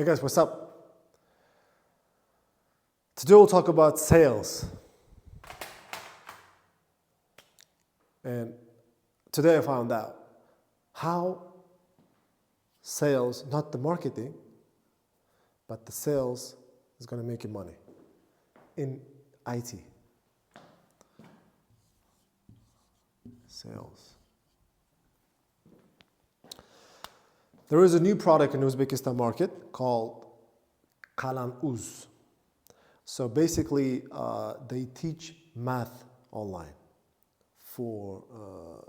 Hey guys, what's up? Today we'll talk about sales. And today I found out how sales, not the marketing, but the sales is going to make you money in IT. Sales. There is a new product in Uzbekistan market called Qalan.uz. So basically, they teach math online for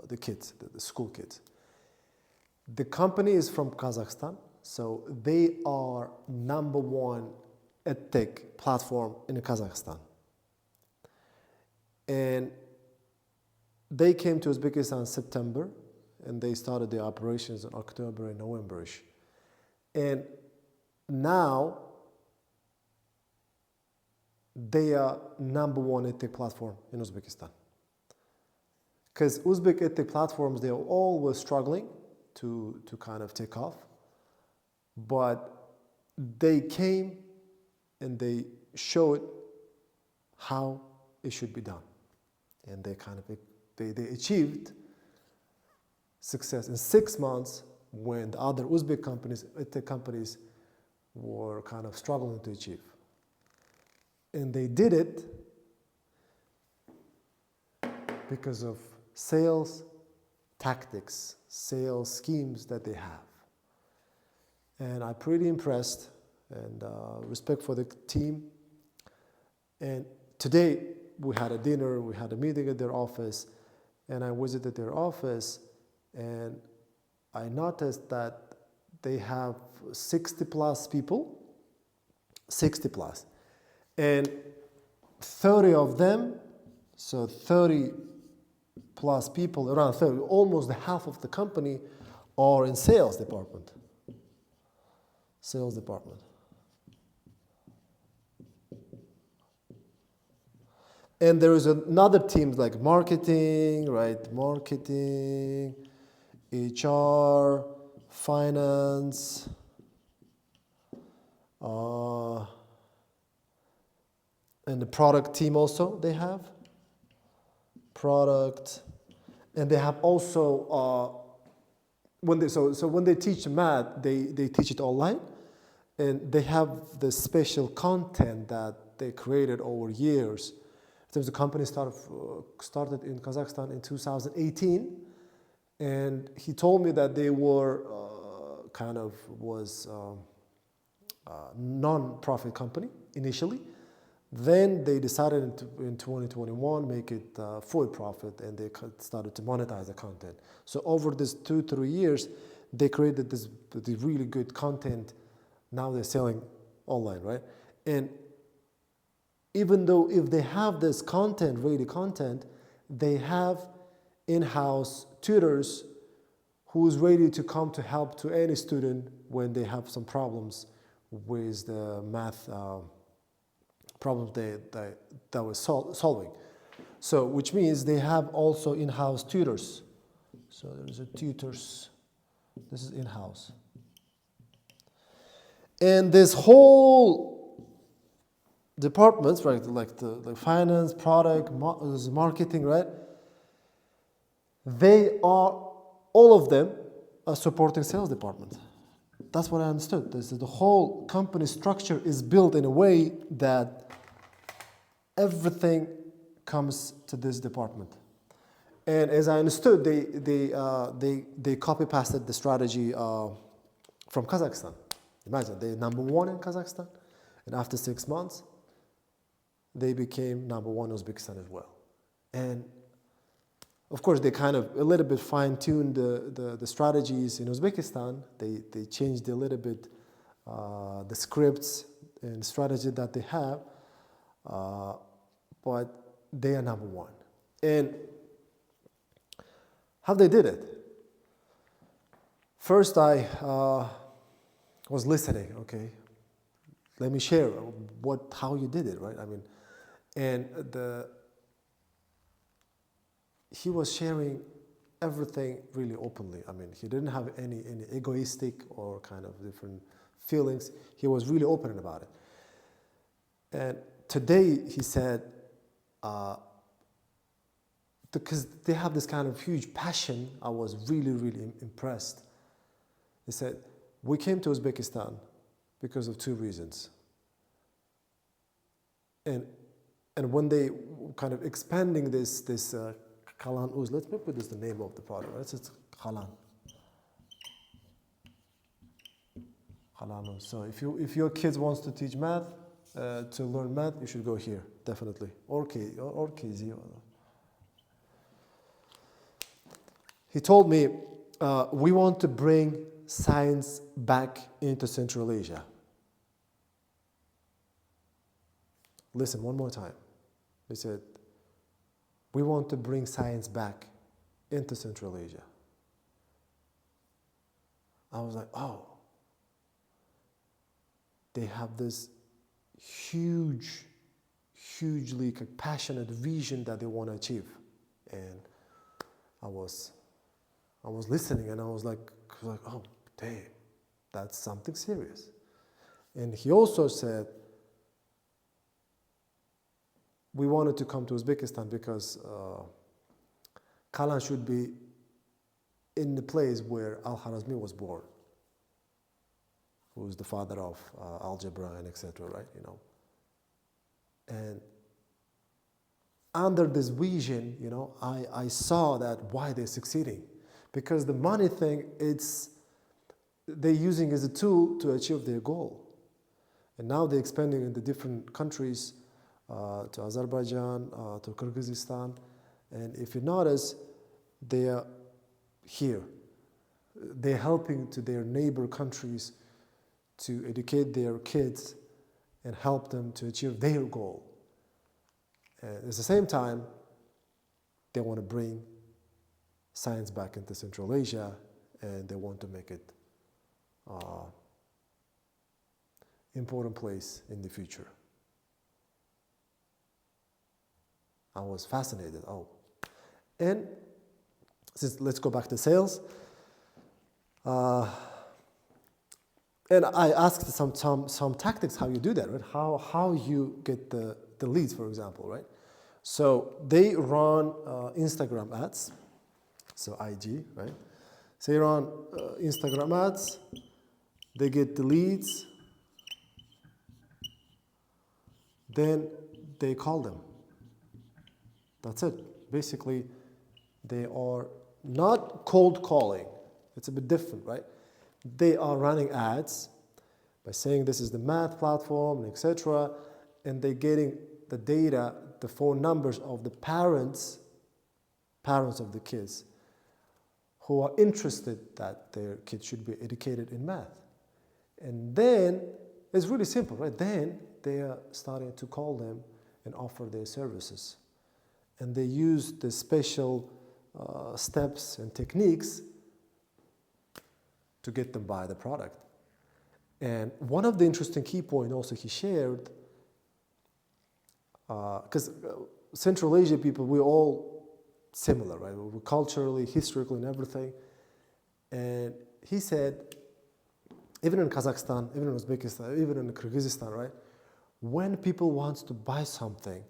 the kids, the school kids. The company is from Kazakhstan, so they are #1 EdTech platform in Kazakhstan. And they came to Uzbekistan in September, and they started their operations in October and November-ish. And now, they are #1 EdTech platform in Uzbekistan. Because Uzbek EdTech platforms, they are always struggling to kind of take off. But they came and they showed how it should be done. And they kind of, they achieved success in 6 months when the other Uzbek companies, EdTech companies, were kind of struggling to achieve. And they did it because of sales tactics, sales schemes that they have. And I'm pretty impressed and respect for the team. And today we had a dinner, we had a meeting at their office, and I visited their office, and I noticed that they have 60 plus people, 60 plus. And 30 of them, so 30 plus people, around 30, almost half of the company are in sales department. Sales department. And there is another team like marketing, right? Marketing, HR, finance, and the product team also they have. Product. And they have also, when they teach math, they teach it online. And they have the special content that they created over years. The company started in Kazakhstan in 2018. And he told me that they were was a non-profit company initially. Then they decided in 2021 make it full profit, and they started to monetize the content. So over this 2-3 years, they created this really good content. Now they're selling online, right? And even though if they have this content, ready content, they have in-house tutors who's ready to come to help to any student when they have some problems with the math problems that was solving. So, which means they have also in-house tutors. So there's a tutors. This is in-house. And this whole departments, right, like the finance, product, marketing, right? They are, all of them are supporting sales department. That's what I understood. The whole company structure is built in a way that everything comes to this department. And as I understood, they copy-pasted the strategy from Kazakhstan. Imagine, they're #1 in Kazakhstan, and after 6 months, they became #1 in Uzbekistan as well. And of course, they kind of a little bit fine-tuned the strategies in Uzbekistan. They changed a little bit the scripts and strategy that they have, but they are #1. And how they did it? First, I was listening. Okay, let me share how you did it, right? I mean, and he was sharing everything really openly. I mean, he didn't have any egoistic or kind of different feelings. He was really open about it. And today he said, because they have this kind of huge passion, I was really, really impressed. He said, we came to Uzbekistan because of two reasons. And when they kind of expanding this Qalan.uz, let me put this the name of the product, right? It's Qalan. Qalan.uz. So if your kids wants to teach math, to learn math, you should go here, definitely. Or KZ. He told me, we want to bring science back into Central Asia. Listen one more time. He said, we want to bring science back into Central Asia. I was like, oh, they have this hugely passionate vision that they want to achieve. And I was listening, and I was like, oh, damn, that's something serious. And he also said, we wanted to come to Uzbekistan because Qalan should be in the place where Al-Kharazmi was born, who is the father of algebra and etc., right? You know. And under this vision, you know, I saw that why they're succeeding. Because the money thing, they're using as a tool to achieve their goal. And now they're expanding into different countries, to Azerbaijan, to Kyrgyzstan. And if you notice, they are here. They're helping to their neighbor countries to educate their kids and help them to achieve their goal. And at the same time, they want to bring science back into Central Asia, and they want to make it important place in the future. I was fascinated. Oh, and let's go back to sales. And I asked some tactics how you do that, right? How you get the leads, for example, right? So they run Instagram ads, so IG, right? So they run Instagram ads, they get the leads, then they call them. That's it. Basically, they are not cold calling. It's a bit different, right? They are running ads by saying this is the math platform, etc., and they're getting the data, the phone numbers of the parents of the kids who are interested that their kids should be educated in math. And then, it's really simple, right? Then they are starting to call them and offer their services. And they use the special steps and techniques to get them buy the product. And one of the interesting key points also he shared, because Central Asia people, we're all similar, right? We're culturally, historically, and everything. And he said, even in Kazakhstan, even in Uzbekistan, even in Kyrgyzstan, right? When people want to buy something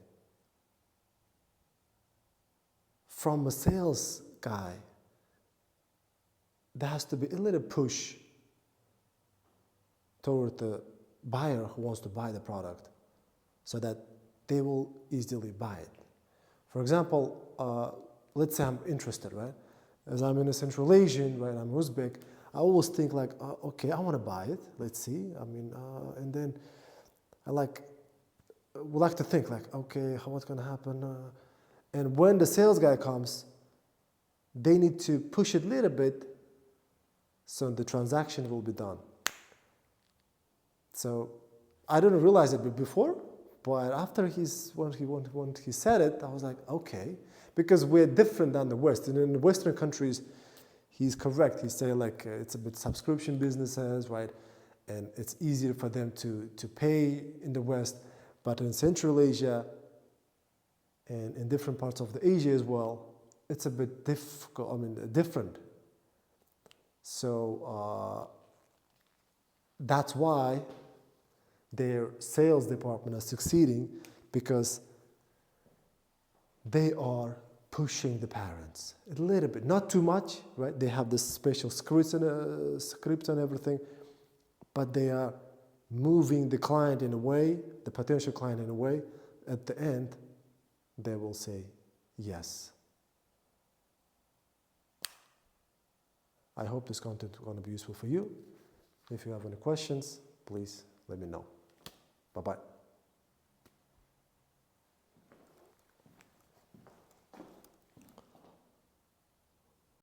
from a sales guy, there has to be a little push toward the buyer who wants to buy the product so that they will easily buy it. For example, let's say I'm interested, right? As I'm in a Central Asian, right, I'm Uzbek, I always think like, okay, I want to buy it, let's see. I mean, and then I would like to think like, okay, what's going to happen? And when the sales guy comes, they need to push it a little bit so the transaction will be done. So I didn't realize it before, but after when he said it, I was like, okay, because we're different than the West. And in the Western countries, he's correct. He's saying like it's a bit subscription businesses, right? And it's easier for them to pay in the West. But in Central Asia and in different parts of the Asia as well, it's a bit difficult. I mean, different. So that's why their sales department is succeeding, because they are pushing the parents a little bit, not too much, right? They have this special scripts and everything, but they are moving the client in a way, the potential client in a way, at the end, they will say yes. I hope this content is going to be useful for you. If you have any questions, please let me know. Bye-bye.